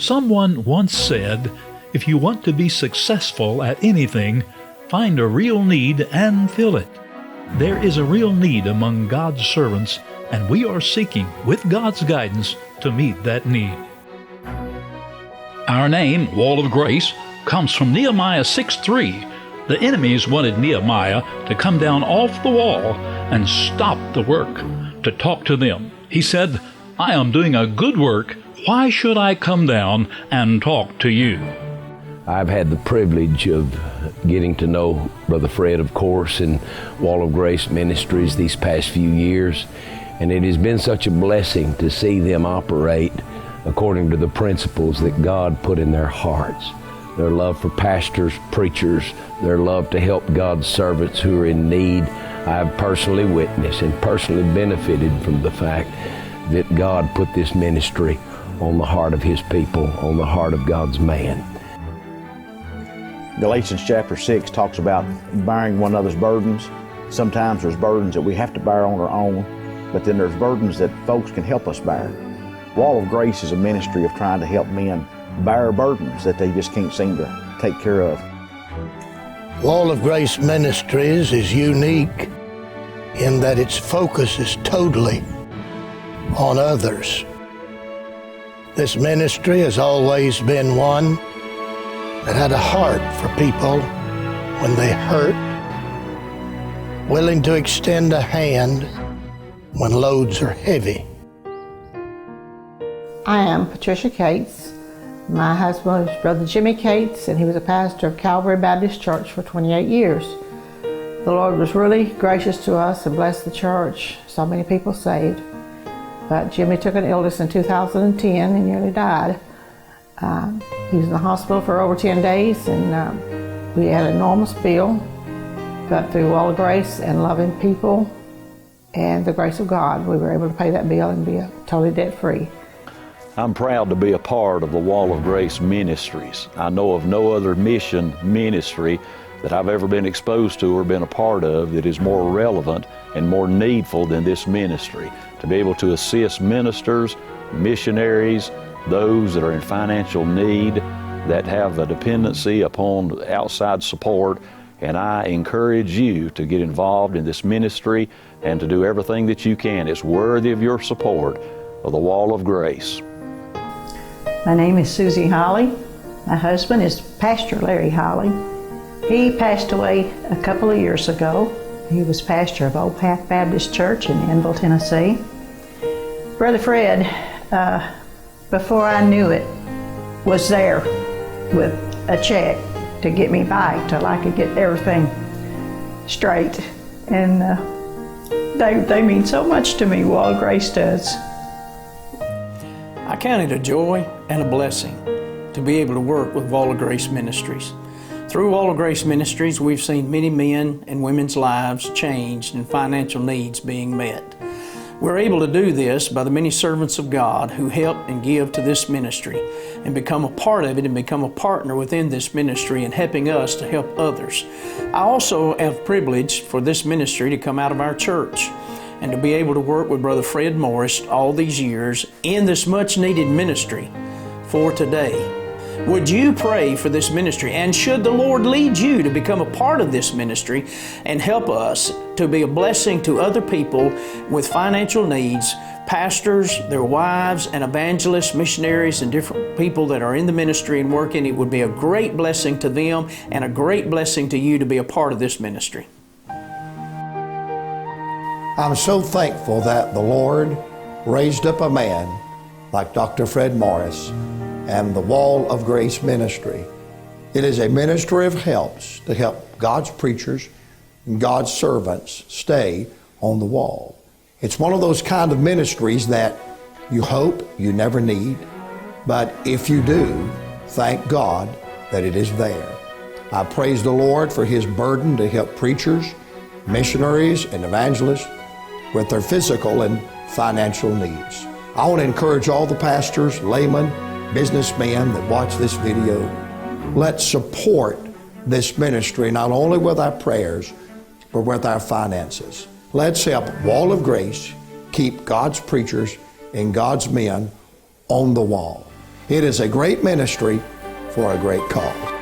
Someone once said, if you want to be successful at anything, find a real need and fill it. There is a real need among God's servants, and we are seeking, with God's guidance, to meet that need. Our name, Wall of Grace, comes from Nehemiah 6:3. The enemies wanted Nehemiah to come down off the wall and stop the work, to talk to them. He said, I am doing a good work. Why should I come down and talk to you? I've had the privilege of getting to know Brother Fred, of course, in Wall of Grace Ministries these past few years, and it has been such a blessing to see them operate according to the principles that God put in their hearts. Their love for pastors, preachers, their love to help God's servants who are in need. I have personally witnessed and personally benefited from the fact that God put this ministry on the heart of His people, on the heart of God's man. Galatians chapter 6 talks about bearing one another's burdens. Sometimes there's burdens that we have to bear on our own, but then there's burdens that folks can help us bear. Wall of Grace is a ministry of trying to help men bear burdens that they just can't seem to take care of. Wall of Grace Ministries is unique in that its focus is totally on others. This ministry has always been one that had a heart for people when they hurt, willing to extend a hand when loads are heavy. I am Patricia Cates. My husband was Brother Jimmy Cates, and he was a pastor of Calvary Baptist Church for 28 years. The Lord was really gracious to us and blessed the church. So many people saved. But Jimmy took an illness in 2010 and nearly died. He was in the hospital for over 10 days, and we had an enormous bill. But through Wall of Grace and loving people and the grace of God, we were able to pay that bill and be totally debt-free. I'm proud to be a part of the Wall of Grace Ministries. I know of no other mission ministry that I've ever been exposed to or been a part of that is more relevant and more needful than this ministry. To be able to assist ministers, missionaries, those that are in financial need, that have a dependency upon outside support, and I encourage you to get involved in this ministry and to do everything that you can. It's worthy of your support of the Wall of Grace. My name is Susie Holly. My husband is Pastor Larry Holly. He passed away a couple of years ago. He was pastor of Old Path Baptist Church in Enville, Tennessee. Brother Fred, before I knew it, was there with a check to get me by till I could get everything straight. And they mean so much to me, Wall of Grace does. I count it a joy and a blessing to be able to work with Wall of Grace Ministries. Through Wall of Grace Ministries, we've seen many men and women's lives changed and financial needs being met. We're able to do this by the many servants of God who help and give to this ministry and become a part of it and become a partner within this ministry and helping us to help others. I also have privilege for this ministry to come out of our church and to be able to work with Brother Fred Morris all these years in this much needed ministry for today. Would you pray for this ministry? And should the Lord lead you to become a part of this ministry and help us to be a blessing to other people with financial needs, pastors, their wives, and evangelists, missionaries, and different people that are in the ministry and working, it would be a great blessing to them and a great blessing to you to be a part of this ministry. I'm so thankful that the Lord raised up a man like Dr. Fred Morris and the Wall of Grace Ministry. It is a ministry of helps to help God's preachers and God's servants stay on the wall. It's one of those kind of ministries that you hope you never need, but if you do, thank God that it is there. I praise the Lord for His burden to help preachers, missionaries, and evangelists with their physical and financial needs. I want to encourage all the pastors, laymen, businessmen that watch this video. Let's support this ministry not only with our prayers, but with our finances. Let's help Wall of Grace keep God's preachers and God's men on the wall. It is a great ministry for a great cause.